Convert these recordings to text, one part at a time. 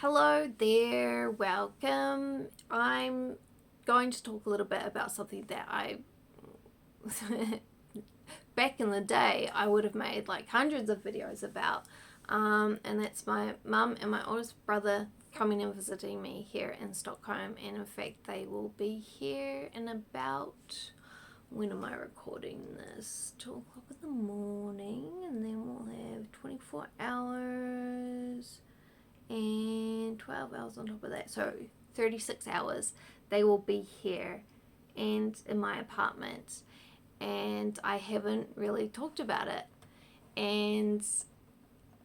Hello there, welcome. I'm going to talk a little bit about something that back in the day, I would have made like hundreds of videos about. And that's my mum and my oldest brother coming and visiting me here in Stockholm. And in fact, they will be here in about, when am I recording this? 2 o'clock in the morning, and then we'll have 24 hours and 12 hours on top of that, so 36 hours they will be here and in my apartment, and I haven't really talked about it, and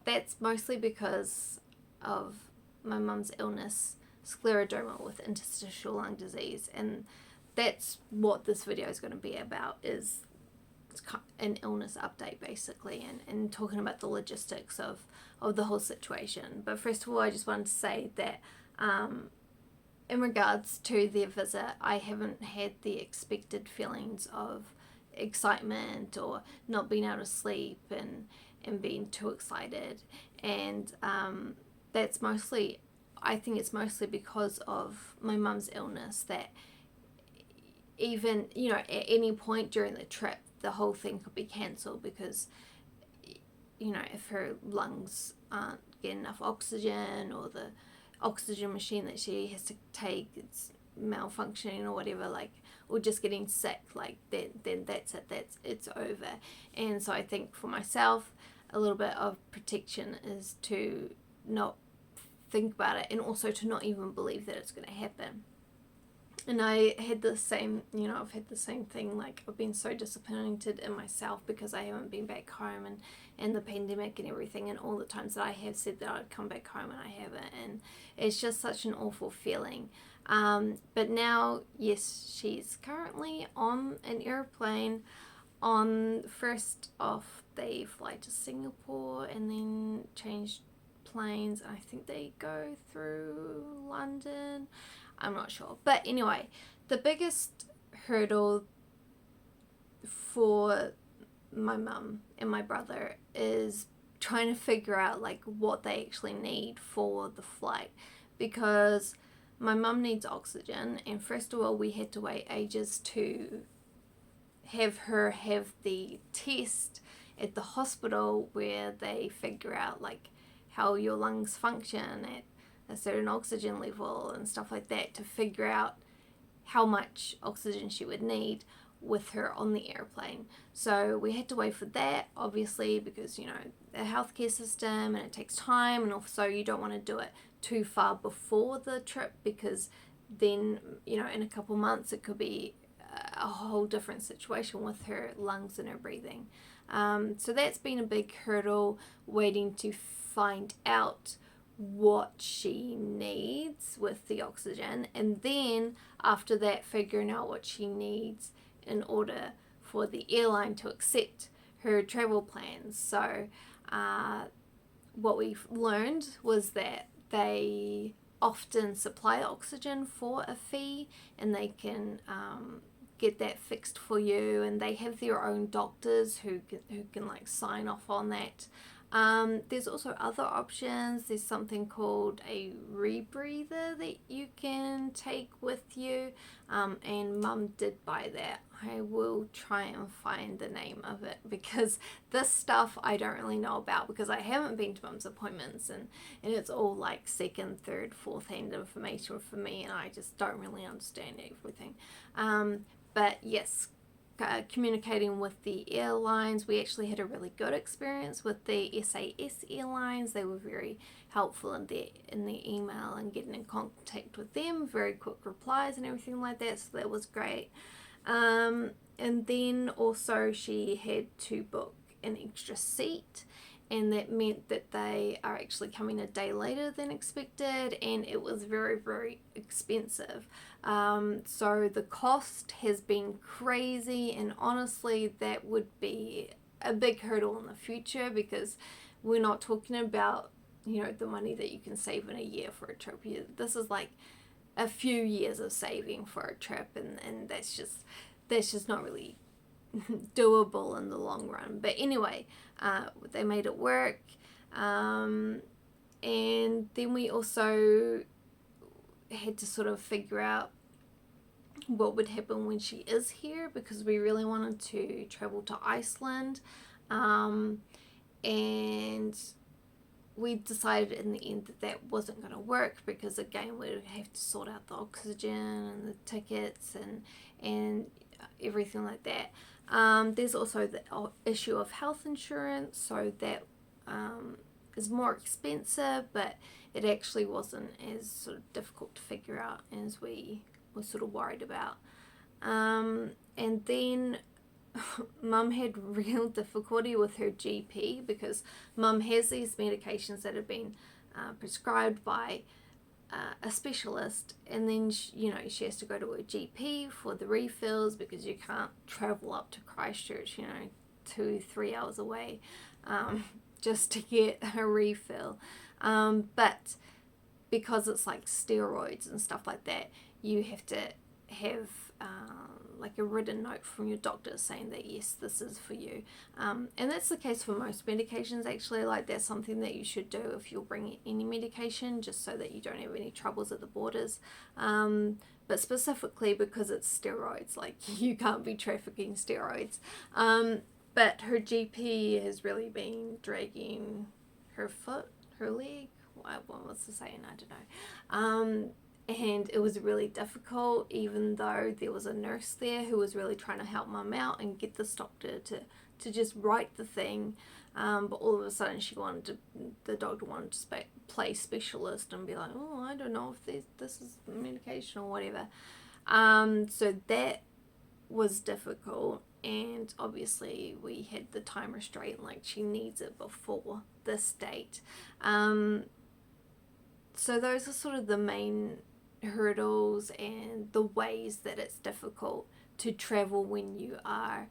that's mostly because of my mum's illness, scleroderma, with interstitial lung disease, and that's what this video is going to be about, is an illness update basically, and talking about the logistics of the whole situation. But first of all, I just wanted to say that in regards to their visit, I haven't had the expected feelings of excitement or not being able to sleep and being too excited, and that's mostly, I think it's mostly because of my mum's illness, that even, at any point during the trip, the whole thing could be cancelled because, if her lungs aren't getting enough oxygen, or the oxygen machine that she has to take, it's malfunctioning or whatever, or just getting sick, then that's it, it's over. And so I think for myself, a little bit of protection is to not think about it, and also to not even believe that it's going to happen. And I had the same, I've had the same thing, I've been so disappointed in myself because I haven't been back home, and the pandemic and everything, and all the times that I have said that I'd come back home and I haven't, and it's just such an awful feeling. But now, yes, she's currently on an airplane. On first off, they fly to Singapore and then change planes. I think they go through London. I'm not sure. But anyway, the biggest hurdle for my mum and my brother is trying to figure out what they actually need for the flight, because my mum needs oxygen, and first of all, we had to wait ages to have her have the test at the hospital where they figure out how your lungs function at a certain oxygen level and stuff like that, to figure out how much oxygen she would need with her on the airplane. So we had to wait for that, obviously, because the healthcare system, and it takes time, and also you don't want to do it too far before the trip, because then in a couple months it could be a whole different situation with her lungs and her breathing. So that's been a big hurdle, waiting to find out what she needs with the oxygen, and then after that, figuring out what she needs in order for the airline to accept her travel plans. So what we've learned was that they often supply oxygen for a fee, and they can get that fixed for you, and they have their own doctors who can sign off on that. There's also other options. There's something called a rebreather that you can take with you, and Mum did buy that. I will try and find the name of it, because this stuff I don't really know about, because I haven't been to Mum's appointments, and it's all second, third, fourth hand information for me, and I just don't really understand everything. But yes, communicating with the airlines, we actually had a really good experience with the SAS airlines. They were very helpful in the email and getting in contact with them, very quick replies and everything like that, so that was great. And then also she had to book an extra seat, and that meant that they are actually coming a day later than expected, and it was very, very expensive. So the cost has been crazy, and honestly, that would be a big hurdle in the future, because we're not talking about the money that you can save in a year for a trip. This is a few years of saving for a trip, and that's just not really doable in the long run. But anyway, they made it work, and And then we also had to sort of figure out what would happen when she is here, because we really wanted to travel to Iceland. And we decided in the end that that wasn't going to work, because again we'd have to sort out the oxygen and the tickets and everything like that. There's also the issue of health insurance, so that is more expensive, but it actually wasn't as sort of difficult to figure out as we were sort of worried about. And then Mum had real difficulty with her GP, because Mum has these medications that have been prescribed by a specialist, and then she has to go to her GP for the refills, because you can't travel up to Christchurch 2-3 hours away just to get a refill. But because it's like steroids and stuff like that, you have to have like a written note from your doctor saying that yes, this is for you. And that's the case for most medications actually. Like, that's something that you should do if you're bringing any medication, just so that you don't have any troubles at the borders. But specifically because it's steroids, like you can't be trafficking steroids. But her GP has really been dragging her leg. What was the saying? I don't know. And it was really difficult, even though there was a nurse there who was really trying to help Mum out and get this doctor to just write the thing. But all of a sudden the doctor wanted to play specialist and be like, oh, I don't know if this is medication or whatever. So that was difficult, and obviously we had the time restraint, like she needs it before this date. So those are sort of the main hurdles and the ways that it's difficult to travel when you are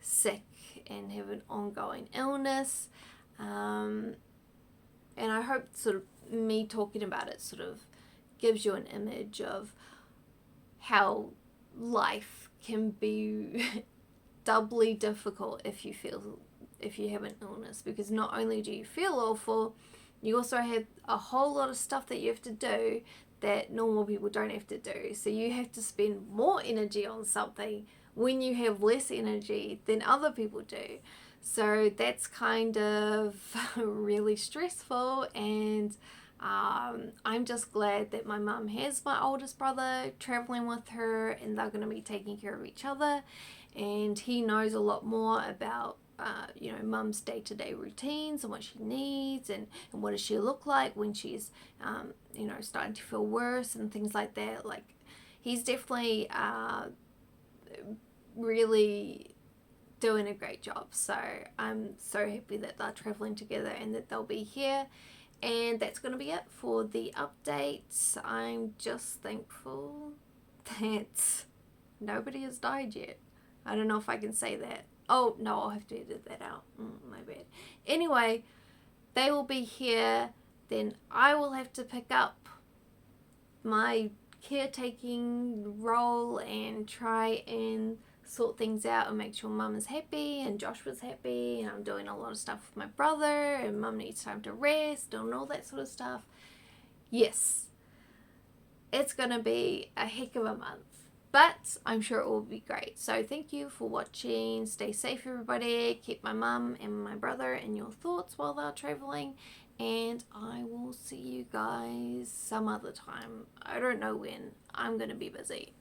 sick and have an ongoing illness. And I hope sort of me talking about it sort of gives you an image of how life can be doubly difficult if you have an illness, because not only do you feel awful, you also have a whole lot of stuff that you have to do that normal people don't have to do. So you have to spend more energy on something when you have less energy than other people do. So that's kind of really stressful, and I'm just glad that my mum has my oldest brother traveling with her, and they're going to be taking care of each other, and he knows a lot more about Mum's day-to-day routines and what she needs, and what does she look like when she's starting to feel worse and things like that. Like, he's definitely really doing a great job. So I'm so happy that they're traveling together and that they'll be here. And that's going to be it for the updates. I'm just thankful that nobody has died yet. I don't know if I can say that. Oh, no, I'll have to edit that out. My bad. Anyway, they will be here. Then I will have to pick up my caretaking role and try and sort things out and make sure Mum is happy and Josh was happy, and I'm doing a lot of stuff with my brother, and Mum needs time to rest and all that sort of stuff. Yes, it's going to be a heck of a month, but I'm sure it will be great. So thank you for watching. Stay safe, everybody. Keep my mum and my brother in your thoughts while they're traveling, and I will see you guys some other time. I don't know when. I'm going to be busy.